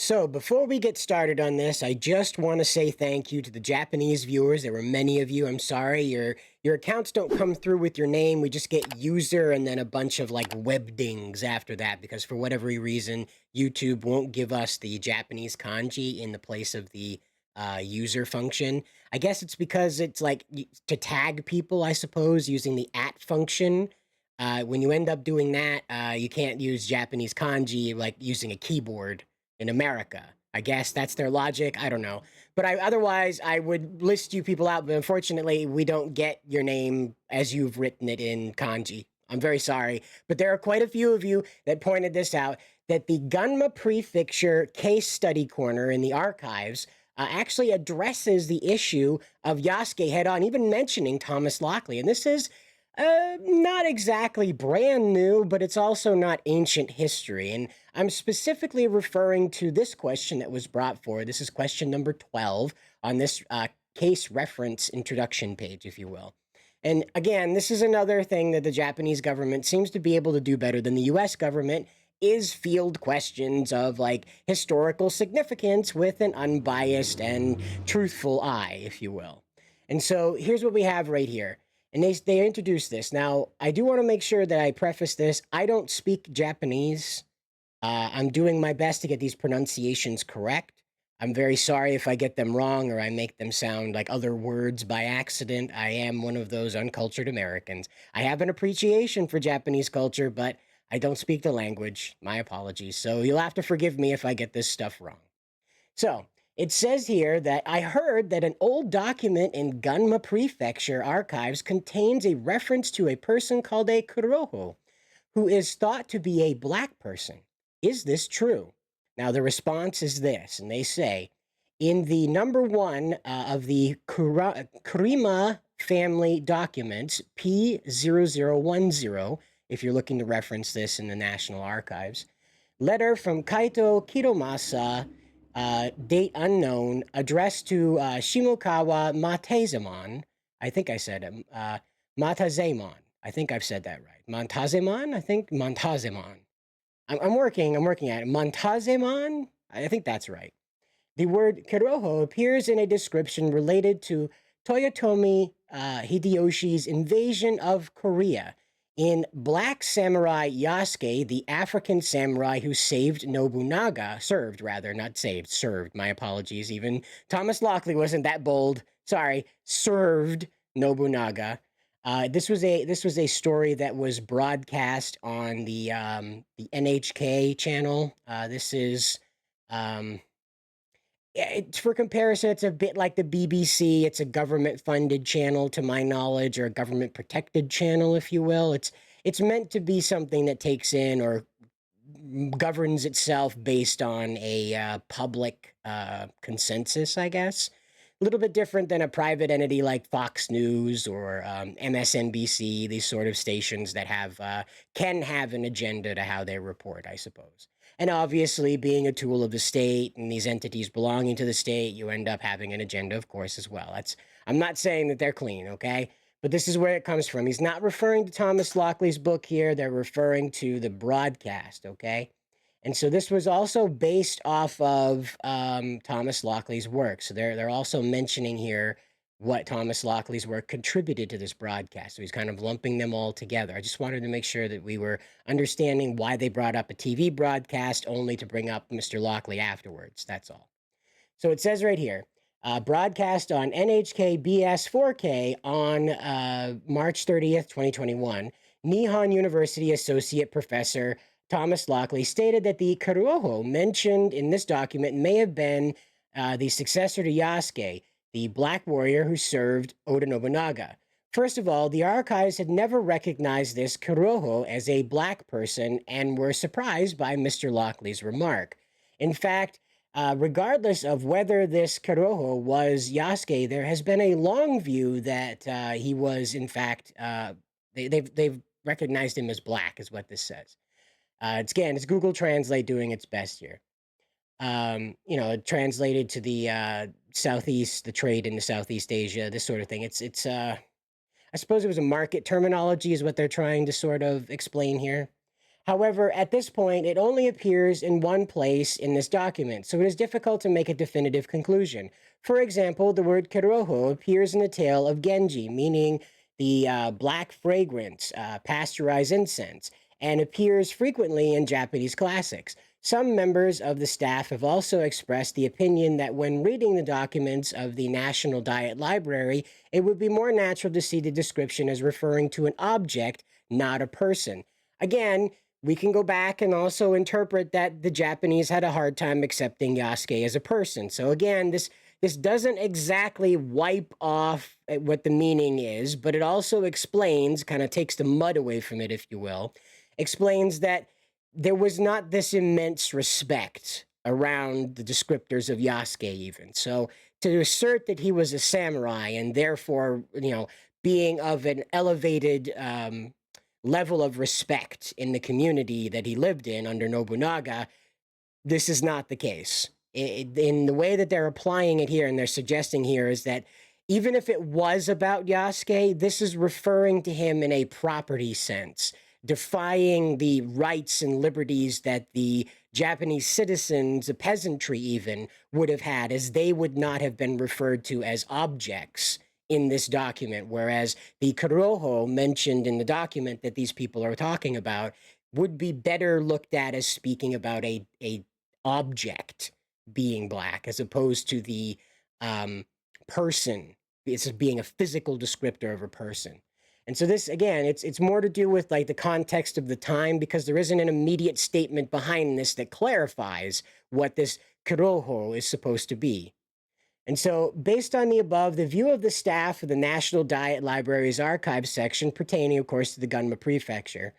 So, before we get started on this, I just want to say thank you to the Japanese viewers. There were many of you. I'm sorry your accounts don't come through with your name. We just get user and then a bunch of like web dings after that because for whatever reason, YouTube won't give us the Japanese kanji in the place of the user function. I guess it's because it's like to tag people, I suppose, using the at function. When you end up doing that, you can't use Japanese kanji like using a keyboard in America. I guess that's their logic. I don't know. But otherwise, I would list you people out, but unfortunately, we don't get your name as you've written it in kanji. I'm very sorry. But there are quite a few of you that pointed this out, that the Gunma Prefecture case study corner in the archives actually addresses the issue of Yasuke head on, even mentioning Thomas Lockley. And this is not exactly brand new, but it's also not ancient history. And I'm specifically referring to this question that was brought forward. This is question number 12 on this case reference introduction page, if you will. And again, this is another thing that the Japanese government seems to be able to do better than the US government, is field questions of like historical significance with an unbiased and truthful eye, if you will. And so here's what we have right here. And they introduced this. Now, I do want to make sure that I preface this. I don't speak Japanese. I'm doing my best to get these pronunciations correct. I'm very sorry if I get them wrong or I make them sound like other words by accident. I am one of those uncultured Americans. I have an appreciation for Japanese culture, but I don't speak the language. My apologies. So you'll have to forgive me if I get this stuff wrong. So, it says here that I heard that an old document in Gunma Prefecture archives contains a reference to a person called a Kurohou, who is thought to be a black person. Is this true? Now, the response is this, and they say, in the number one of the Kurima family documents, P0010, if you're looking to reference this in the National Archives, letter from Kaito Kiromasa, date unknown, addressed to Shimokawa Matazemon. I think I said it. Matazemon. I think I've said that right. Montazemon? I think Montazemon. I'm working at it. Montazemon? I think that's right. The word Kurohou appears in a description related to Toyotomi Hideyoshi's invasion of Korea in Black Samurai Yasuke, the African samurai who served, my apologies even. Thomas Lockley wasn't that bold. Sorry, served Nobunaga. This was a story that was broadcast on the NHK channel. This is for comparison, it's a bit like the BBC. It's a government-funded channel, to my knowledge, or a government-protected channel, if you will. It's meant to be something that takes in or governs itself based on a public consensus, I guess. A little bit different than a private entity like Fox News or MSNBC, these sort of stations that can have an agenda to how they report, I suppose. And obviously, being a tool of the state and these entities belonging to the state, you end up having an agenda, of course, as well. I'm not saying that they're clean, okay? But this is where it comes from. He's not referring to Thomas Lockley's book here. They're referring to the broadcast, okay? And so this was also based off of Thomas Lockley's work. So they're also mentioning here what Thomas Lockley's work contributed to this broadcast. So he's kind of lumping them all together. I just wanted to make sure that we were understanding why they brought up a TV broadcast only to bring up Mr. Lockley afterwards. That's all. So it says right here, broadcast on NHK BS 4K on March 30th, 2021, Nihon University Associate Professor Thomas Lockley stated that the Kurohou mentioned in this document may have been the successor to Yasuke, the black warrior who served Oda Nobunaga. First of all, the archives had never recognized this Kurohou as a black person and were surprised by Mr. Lockley's remark. In fact, regardless of whether this Kurohou was Yasuke, there has been a long view that he was, in fact, they've recognized him as black, is what this says. It's Google Translate doing its best here. Translated to the Southeast, the trade into Southeast Asia, this sort of thing. I suppose it was a market terminology is what they're trying to sort of explain here. However, at this point, it only appears in one place in this document, so it is difficult to make a definitive conclusion. For example, the word Kurohou appears in the tale of Genji, meaning the black fragrance, pasteurized incense, and appears frequently in Japanese classics. Some members of the staff have also expressed the opinion that when reading the documents of the National Diet Library, it would be more natural to see the description as referring to an object, not a person. Again, we can go back and also interpret that the Japanese had a hard time accepting Yasuke as a person. So again, this doesn't exactly wipe off what the meaning is, but it also explains, kind of takes the mud away from it, if you will, explains that there was not this immense respect around the descriptors of Yasuke even. So to assert that he was a samurai and therefore, being of an elevated level of respect in the community that he lived in under Nobunaga, this is not the case. In the way that they're applying it here and they're suggesting here is that even if it was about Yasuke, this is referring to him in a property sense, defying the rights and liberties that the Japanese citizens, the peasantry even, would have had, as they would not have been referred to as objects in this document, whereas the Kurohou mentioned in the document that these people are talking about would be better looked at as speaking about a object being black, as opposed to the person. It's being a physical descriptor of a person. And so this, again, it's more to do with like the context of the time, because there isn't an immediate statement behind this that clarifies what this Kurohou is supposed to be. And so, based on the above, the view of the staff of the National Diet Library's archive section, pertaining, of course, to the Gunma Prefecture,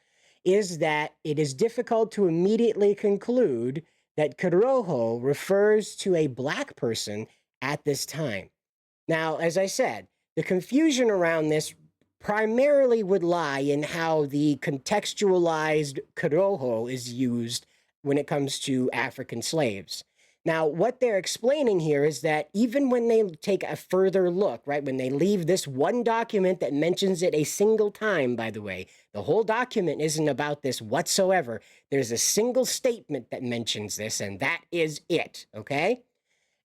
is that it is difficult to immediately conclude that Kurohou refers to a black person at this time. Now, as I said, the confusion around this primarily would lie in how the contextualized Kurohou is used when it comes to African slaves. Now, what they're explaining here is that even when they take a further look, right, when they leave this one document that mentions it a single time, by the way, the whole document isn't about this whatsoever. There's a single statement that mentions this, and that is it, okay?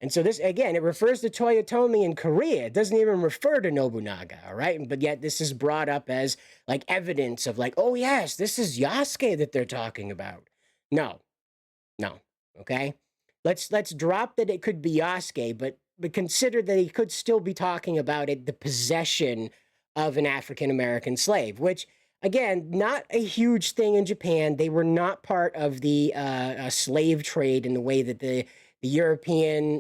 And so this, again, it refers to Toyotomi in Korea. It doesn't even refer to Nobunaga, all right? But yet this is brought up as like evidence of like, oh yes, this is Yasuke that they're talking about. No, okay? Let's drop that it could be Yasuke, but consider that he could still be talking about it, the possession of an African-American slave, which, again, not a huge thing in Japan. They were not part of the slave trade in the way that the European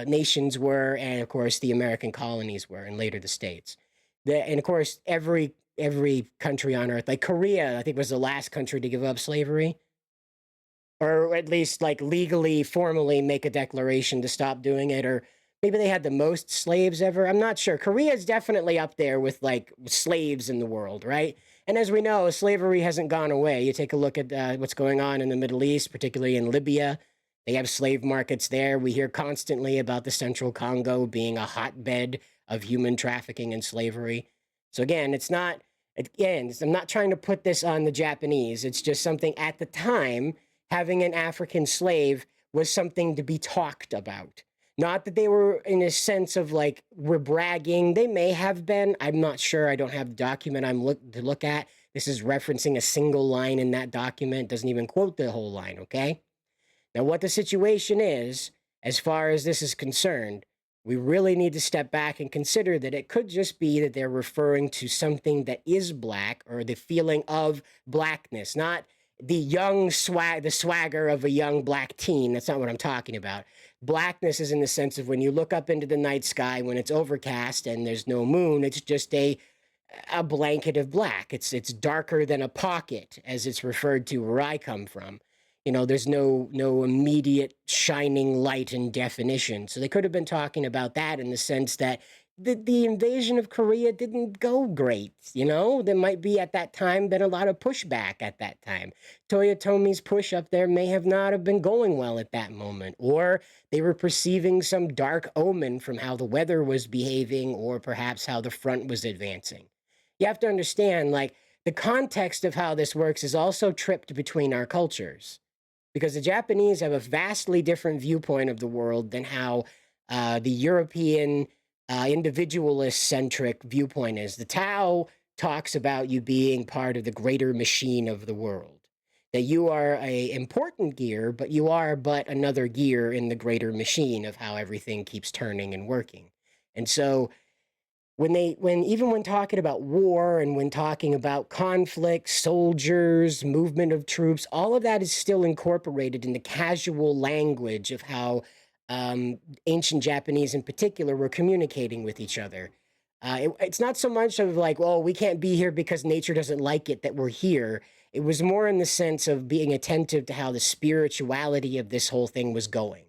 nations were, and, of course, the American colonies were, and later the States. And, of course, every country on Earth, like Korea, I think was the last country to give up slavery, or at least like legally, formally make a declaration to stop doing it, or maybe they had the most slaves ever. I'm not sure. Korea is definitely up there with like slaves in the world, right? And as we know, slavery hasn't gone away. You take a look at what's going on in the Middle East, particularly in Libya. They have slave markets there. We hear constantly about the Central Congo being a hotbed of human trafficking and slavery. So again, I'm not trying to put this on the Japanese. It's just something at the time, having an African slave was something to be talked about. Not that they were in a sense of like, we're bragging. They may have been. I'm not sure. I don't have the document to look at. This is referencing a single line in that document. Doesn't even quote the whole line, okay? Now, what the situation is, as far as this is concerned, we really need to step back and consider that it could just be that they're referring to something that is black, or the feeling of blackness, not the swagger of a young black teen. That's not what I'm talking about. Blackness is in the sense of when you look up into the night sky, when it's overcast and there's no moon, it's just a blanket of black. It's darker than a pocket, as it's referred to where I come from. There's no immediate shining light and definition. So they could have been talking about that in the sense that the invasion of Korea didn't go great, There might be at that time been a lot of pushback at that time. Toyotomi's push up there may not have been going well at that moment, or they were perceiving some dark omen from how the weather was behaving, or perhaps how the front was advancing. You have to understand, like, the context of how this works is also tripped between our cultures, because the Japanese have a vastly different viewpoint of the world than how the European individualist-centric viewpoint is. The Tao talks about you being part of the greater machine of the world, that you are a important gear, but you are but another gear in the greater machine of how everything keeps turning and working. And so when talking about war and when talking about conflict, soldiers, movement of troops, all of that is still incorporated in the casual language of how ancient Japanese in particular were communicating with each other. It's not so much of like, well, we can't be here because nature doesn't like it that we're here. It was more in the sense of being attentive to how the spirituality of this whole thing was going.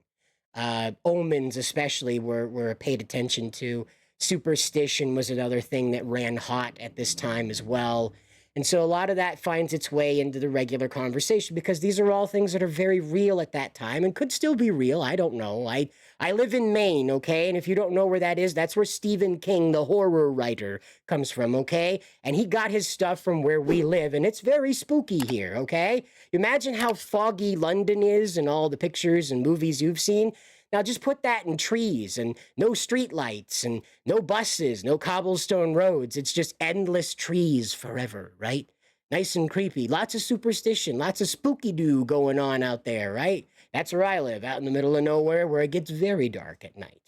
Omens especially were paid attention to. Superstition was another thing that ran hot at this time as well. And so a lot of that finds its way into the regular conversation because these are all things that are very real at that time and could still be real. I don't know. I live in Maine, okay? And if you don't know where that is, that's where Stephen King, the horror writer, comes from, okay? And he got his stuff from where we live, and it's very spooky here, okay? Imagine how foggy London is and all the pictures and movies you've seen. Now just put that in trees and no street lights and no buses, no cobblestone roads. It's just endless trees forever, right? Nice and creepy. Lots of superstition, lots of spooky-doo going on out there, right? That's where I live, out in the middle of nowhere where it gets very dark at night.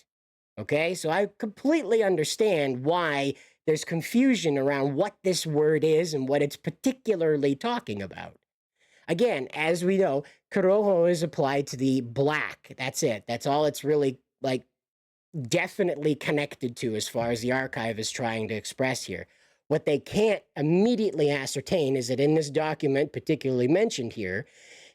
Okay, so I completely understand why there's confusion around what this word is and what it's particularly talking about. Again, as we know, Kurohou is applied to the black. That's it. That's all it's really, like, definitely connected to as far as the archive is trying to express here. What they can't immediately ascertain is that in this document, particularly mentioned here,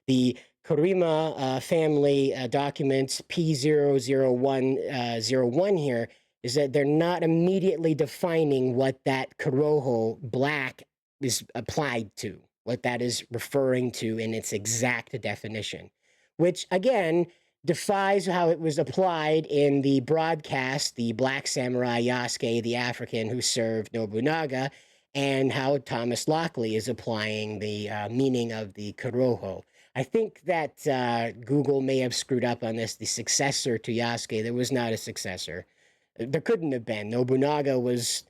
the Kurima family documents P00101 here, is that they're not immediately defining what that Kurohou black is applied to, what that is referring to in its exact definition, which again defies how it was applied in the broadcast, the Black Samurai Yasuke, the African who served Nobunaga, and how Thomas Lockley is applying the meaning of the Kurohou. I think that Google may have screwed up on this. The successor to Yasuke, there was not a successor. There couldn't have been. Nobunaga was,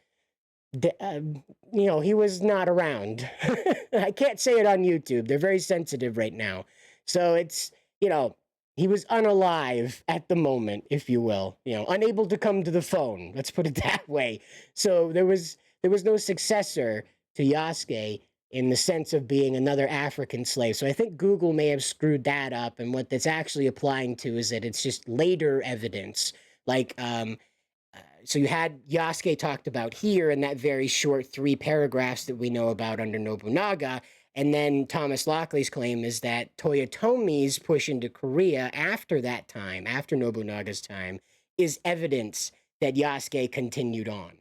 he was not around. I can't say it on YouTube. They're very sensitive right now. So it's, he was unalive at the moment, if you will, unable to come to the phone. Let's put it that way. So there was no successor to Yasuke in the sense of being another African slave. So I think Google may have screwed that up. And what that's actually applying to is that it's just later evidence. Like, so you had Yasuke talked about here in that very short 3 paragraphs that we know about under Nobunaga. And then Thomas Lockley's claim is that Toyotomi's push into Korea after that time, after Nobunaga's time, is evidence that Yasuke continued on.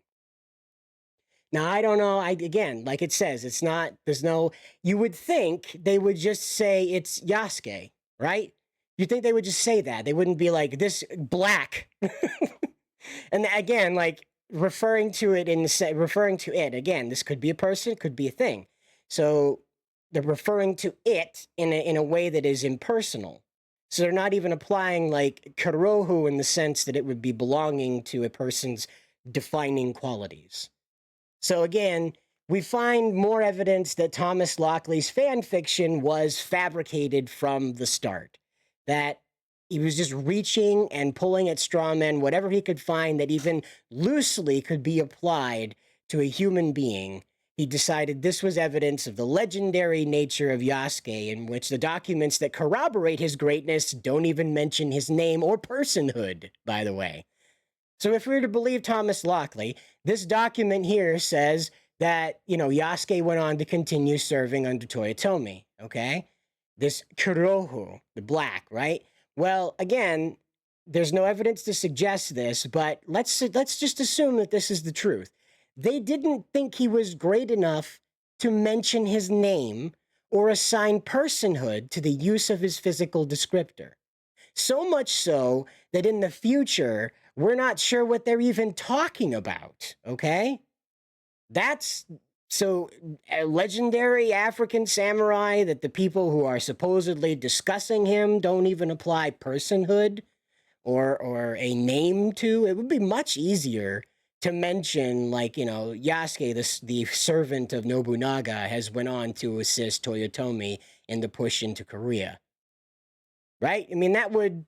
Now, I don't know. Again, like it says, you would think they would just say it's Yasuke, right? You'd think they would just say that. They wouldn't be like, this black. And again, like referring to it, again, this could be a person, it could be a thing. So they're referring to it in a way that is impersonal. So they're not even applying like Kurohou in the sense that it would be belonging to a person's defining qualities. So again, we find more evidence that Thomas Lockley's fan fiction was fabricated from the start. That he was just reaching and pulling at straw men, whatever he could find that even loosely could be applied to a human being. He decided this was evidence of the legendary nature of Yasuke, in which the documents that corroborate his greatness don't even mention his name or personhood, by the way. So if we were to believe Thomas Lockley, this document here says that, Yasuke went on to continue serving under Toyotomi, okay? This Kurohou, the black, right? Well, again, there's no evidence to suggest this, but let's just assume that this is the truth. They didn't think he was great enough to mention his name or assign personhood to the use of his physical descriptor. So much so that in the future, we're not sure what they're even talking about, okay? That's So, a legendary African samurai that the people who are supposedly discussing him don't even apply personhood or a name to. It would be much easier to mention, like, Yasuke, the servant of Nobunaga, has went on to assist Toyotomi in the push into Korea. Right? I mean, that would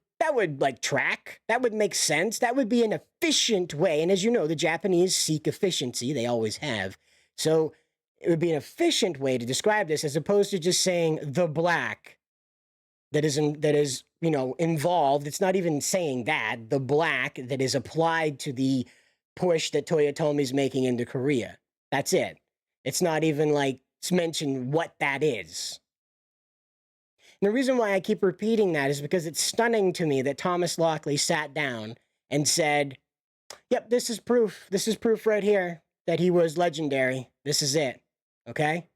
like track. That would make sense. That would be an efficient way. And as you know, the Japanese seek efficiency. They always have. So it would be an efficient way to describe this as opposed to just saying the black that is involved. It's not even saying that. The black that is applied to the push that Toyotomi's making into Korea. That's it. It's not even like it's mentioned what that is. And the reason why I keep repeating that is because it's stunning to me that Thomas Lockley sat down and said, yep, this is proof. This is proof right here that he was legendary. This is it. Okay?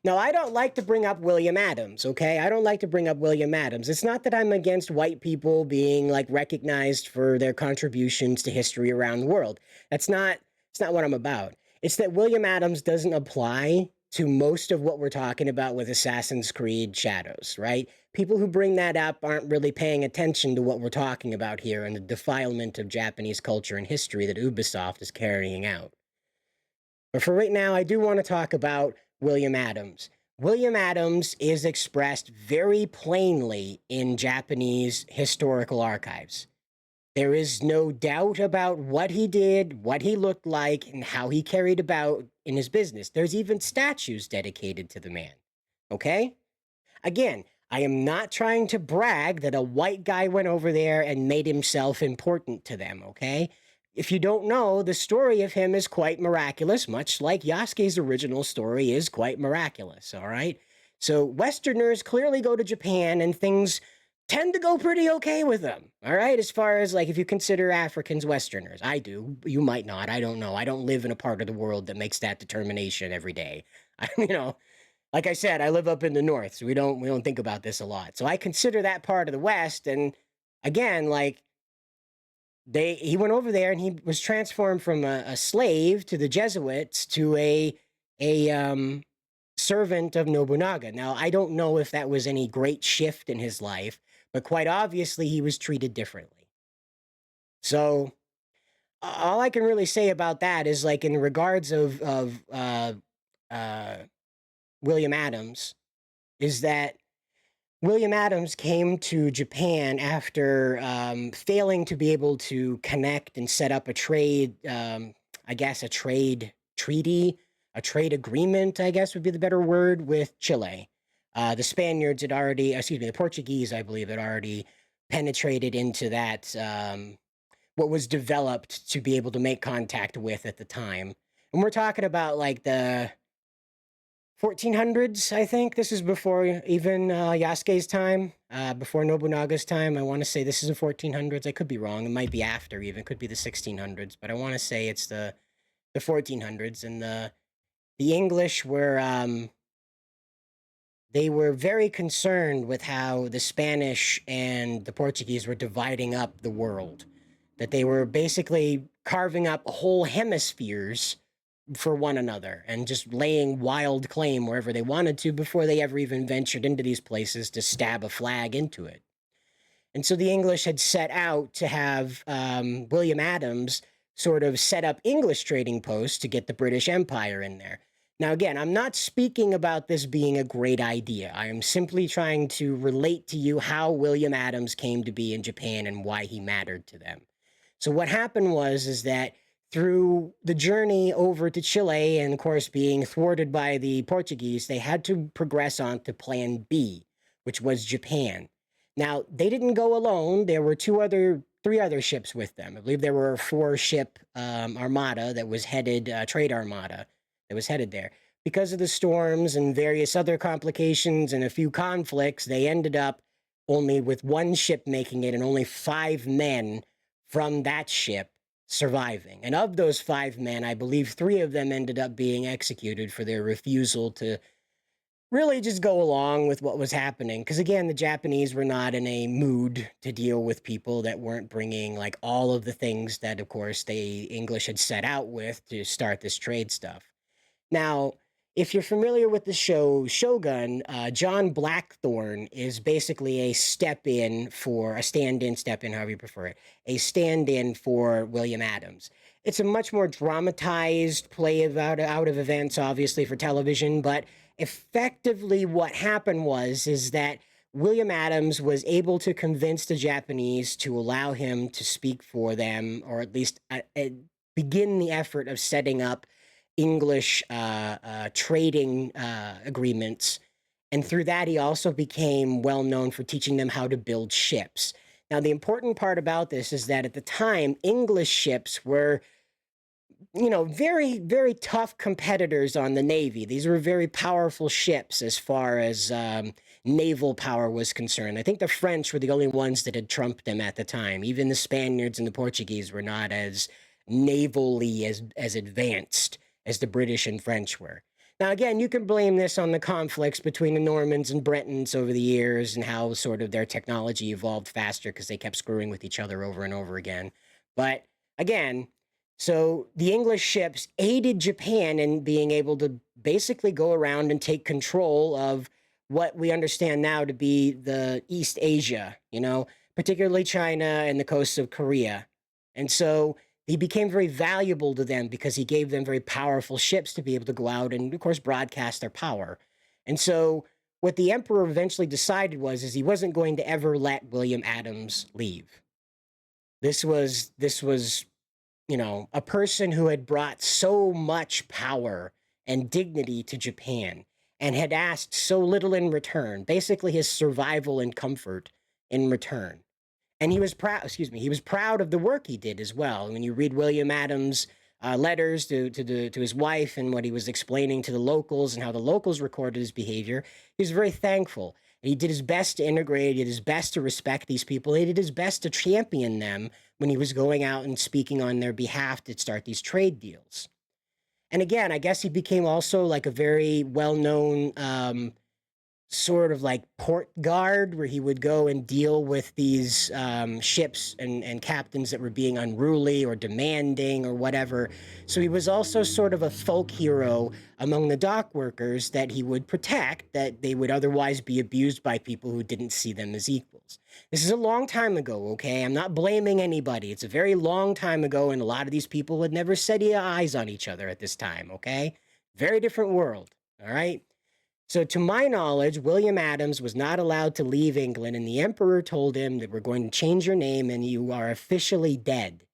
Now, I don't like to bring up William Adams, okay? I don't like to bring up William Adams. It's not that I'm against white people being, like, recognized for their contributions to history around the world. It's not what I'm about. It's that William Adams doesn't apply to most of what we're talking about with Assassin's Creed Shadows, right? People who bring that up aren't really paying attention to what we're talking about here and the defilement of Japanese culture and history that Ubisoft is carrying out. But for right now, I do want to talk about William Adams. William Adams is expressed very plainly in Japanese historical archives. There is no doubt about what he did, what he looked like, and how he carried about in his business. There's even statues dedicated to the man. Okay? Again, I am not trying to brag that a white guy went over there and made himself important to them, okay? If you don't know, the story of him is quite miraculous, much like Yasuke's original story is quite miraculous, all right? So Westerners clearly go to Japan and things tend to go pretty okay with them, all right? As far as, like, if you consider Africans Westerners. I do. You might not. I don't know. I don't live in a part of the world that makes that determination every day. Like I said, I live up in the north, so we don't think about this a lot. So I consider that part of the West, and again, like, he went over there and he was transformed from a slave to the Jesuits to a servant of Nobunaga. Now, I don't know if that was any great shift in his life, but quite obviously he was treated differently. So all I can really say about that is, like, in regards of William Adams, is that William Adams came to Japan after failing to be able to connect and set up a trade, I guess a trade treaty, a trade agreement, I guess would be the better word, with Chile. The Spaniards had already, the Portuguese, I believe, had already penetrated into that, what was developed to be able to make contact with at the time. And we're talking about, like, the 1400s, I think. This is before even Yasuke's time, before Nobunaga's time. I want to say this is the 1400s. I could be wrong. It might be after even. It could be the 1600s. But I want to say it's the 1400s. And the English were, they were very concerned with how the Spanish and the Portuguese were dividing up the world. That they were basically carving up whole hemispheres for one another and just laying wild claim wherever they wanted to before they ever even ventured into these places to stab a flag into it. And so the English had set out to have William Adams sort of set up English trading posts to get the British Empire in there. Now, again, I'm not speaking about this being a great idea. I am simply trying to relate to you how William Adams came to be in Japan and why he mattered to them. So what happened is that through the journey over to Chile, and of course being thwarted by the Portuguese, they had to progress on to Plan B, which was Japan. Now, they didn't go alone. There were three other ships with them. I believe there were a 4-ship armada that was headed, trade armada that was headed there. Because of the storms and various other complications and a few conflicts, they ended up only with 1 ship making it and only 5 men from that ship surviving. And of those 5 men, I believe 3 of them ended up being executed for their refusal to really just go along with what was happening. Because again, the Japanese were not in a mood to deal with people that weren't bringing, like, all of the things that, of course, the English had set out with to start this trade stuff. Now, if you're familiar with the show Shogun, John Blackthorne is basically a stand-in, however you prefer it, a stand-in for William Adams. It's a much more dramatized play out of events, obviously, for television, but effectively what happened is that William Adams was able to convince the Japanese to allow him to speak for them, or at least begin the effort of setting up English trading agreements. And through that, he also became well known for teaching them how to build ships. Now, the important part about this is that at the time, English ships were, very, very tough competitors on the Navy. These were very powerful ships as far as naval power was concerned. I think the French were the only ones that had trumped them at the time. Even the Spaniards and the Portuguese were not as navally as advanced as the British and French were. Now, again, you can blame this on the conflicts between the Normans and Bretons over the years and how sort of their technology evolved faster because they kept screwing with each other over and over again. But again, so the English ships aided Japan in being able to basically go around and take control of what we understand now to be the East Asia, particularly China and the coasts of Korea. And so he became very valuable to them because he gave them very powerful ships to be able to go out and, of course, broadcast their power. And so what the emperor eventually decided was he wasn't going to ever let William Adams leave. This was a person who had brought so much power and dignity to Japan and had asked so little in return, basically his survival and comfort in return. And he was proud of the work he did as well. When you read William Adams' letters to his wife and what he was explaining to the locals and how the locals recorded his behavior, he was very thankful. And he did his best to integrate, he did his best to respect these people, he did his best to champion them when he was going out and speaking on their behalf to start these trade deals. And again, I guess he became also like a very well-known sort of like port guard where he would go and deal with these ships and captains that were being unruly or demanding or whatever. So he was also sort of a folk hero among the dock workers that he would protect, that they would otherwise be abused by people who didn't see them as equals. This is a long time ago, okay? I'm not blaming anybody. It's a very long time ago, and a lot of these people had never set eyes on each other at this time, okay? Very different world, all right? So to my knowledge, William Adams was not allowed to leave England, and the emperor told him that we're going to change your name and you are officially dead.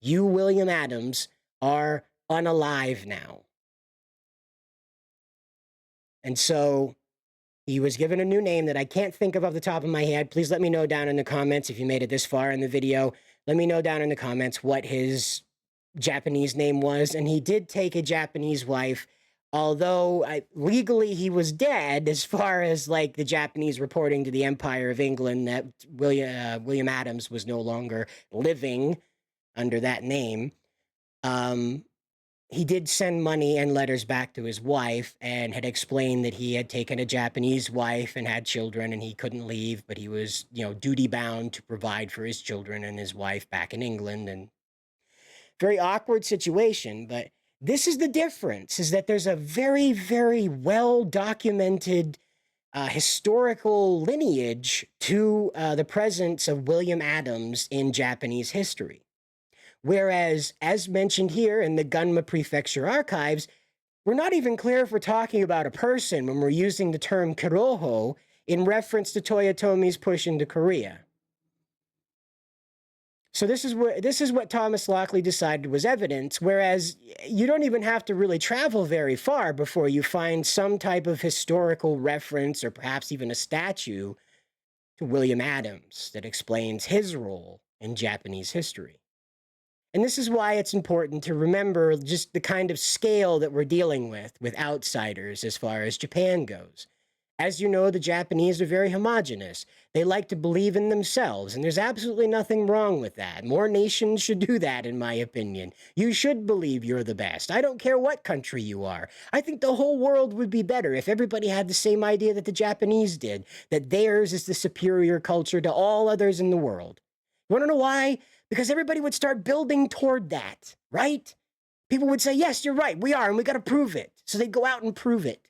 You, William Adams, are unalive now. And so he was given a new name that I can't think of off the top of my head. Please let me know down in the comments if you made it this far in the video. Let me know down in the comments what his Japanese name was. And he did take a Japanese wife, although legally he was dead as far as like the Japanese reporting to the Empire of England that William Adams was no longer living under that name. He did send money and letters back to his wife and had explained that he had taken a Japanese wife and had children and he couldn't leave, but he was, duty bound to provide for his children and his wife back in England. And very awkward situation, but this is the difference, is that there's a very, very well-documented historical lineage to the presence of William Adams in Japanese history. Whereas, as mentioned here in the Gunma Prefecture archives, we're not even clear if we're talking about a person when we're using the term Kurohou in reference to Toyotomi's push into Korea. So this is what Thomas Lockley decided was evidence, whereas you don't even have to really travel very far before you find some type of historical reference or perhaps even a statue to William Adams that explains his role in Japanese history. And this is why it's important to remember just the kind of scale that we're dealing with outsiders as far as Japan goes. As you know, the Japanese are very homogenous. They like to believe in themselves, and there's absolutely nothing wrong with that. More nations should do that, in my opinion. You should believe you're the best. I don't care what country you are. I think the whole world would be better if everybody had the same idea that the Japanese did, that theirs is the superior culture to all others in the world. You want to know why? Because everybody would start building toward that, right? people would say, yes, you're right, we are, and we got to prove it. So they'd go out and prove it.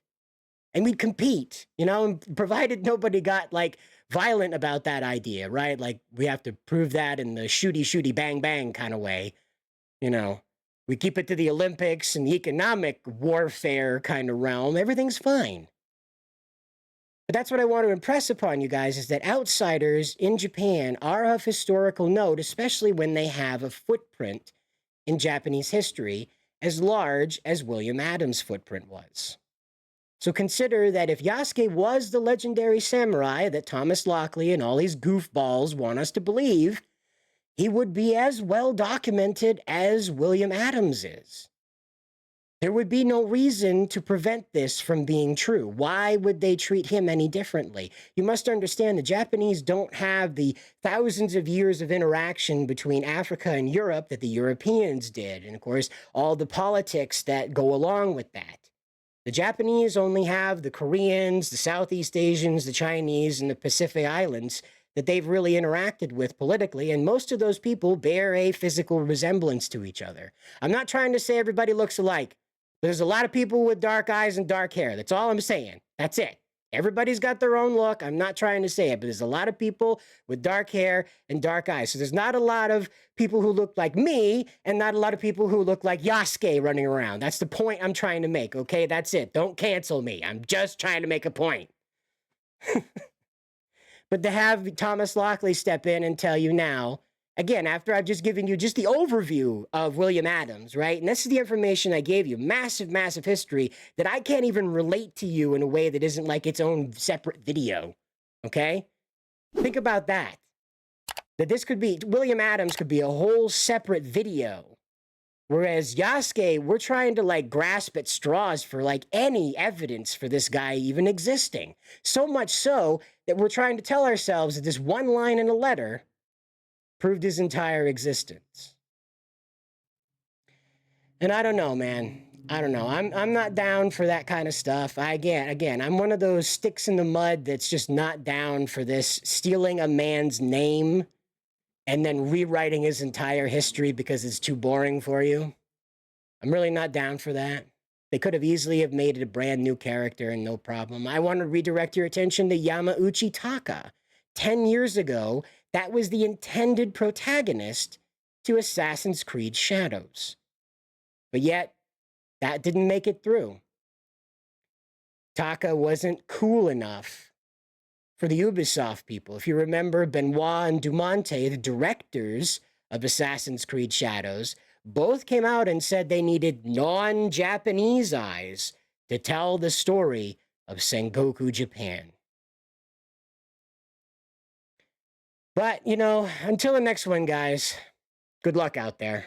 And we'd compete, you know, and provided nobody got, like, violent about that idea, right? Like, we have to prove that in the shooty, bang, bang kind of way. You know, we keep it to the Olympics and the economic warfare kind of realm. Everything's fine. But that's what I want to impress upon you guys, is that outsiders in Japan are of historical note, especially when they have a footprint in Japanese history as large as William Adams' footprint was. So consider that if Yasuke was the legendary samurai that Thomas Lockley and all these goofballs want us to believe, he would be as well documented as William Adams is. There would be no reason to prevent this from being true. Why would they treat him any differently? You must understand the Japanese don't have the thousands of years of interaction between Africa and Europe that the Europeans did. And of course, all the politics that go along with that. The Japanese only have the Koreans, the Southeast Asians, the Chinese, and the Pacific Islands that they've really interacted with politically, and most of those people bear a physical resemblance to each other. I'm not trying to say everybody looks alike, but there's a lot of people with dark eyes and dark hair. That's all I'm saying. That's it. Everybody's got their own look. I'm not trying to say it, but there's a lot of people with dark hair and dark eyes. So there's not a lot of people who look like me and not a lot of people who look like Yasuke running around. That's the point I'm trying to make, okay? That's it. Don't cancel me. I'm just trying to make a point. But to have Thomas Lockley step in and tell you now, again, after I've just given you just the overview of William Adams, right? And this is the information I gave you, massive, massive history that I can't even relate to you in a way that isn't like its own separate video, okay? Think about that. That this could be, William Adams could be a whole separate video. Whereas Yasuke, we're trying to like grasp at straws for like any evidence for this guy even existing. So much so that we're trying to tell ourselves that this one line in a letter proved his entire existence. And I don't know, man. I don't know. I'm not down for that kind of stuff. Again, I'm one of those sticks in the mud that's just not down for this stealing a man's name and then rewriting his entire history because it's too boring for you. I'm really not down for that. They could have easily have made it a brand new character and no problem. I want to redirect your attention to Yamauchi Taka. 10 years ago, that was the intended protagonist to Assassin's Creed Shadows. But yet, that didn't make it through. Taka wasn't cool enough for the Ubisoft people. If you remember, Benoit and Dumont, the directors of Assassin's Creed Shadows, both came out and said they needed non-Japanese eyes to tell the story of Sengoku Japan. But, you know, until the next one, guys, good luck out there.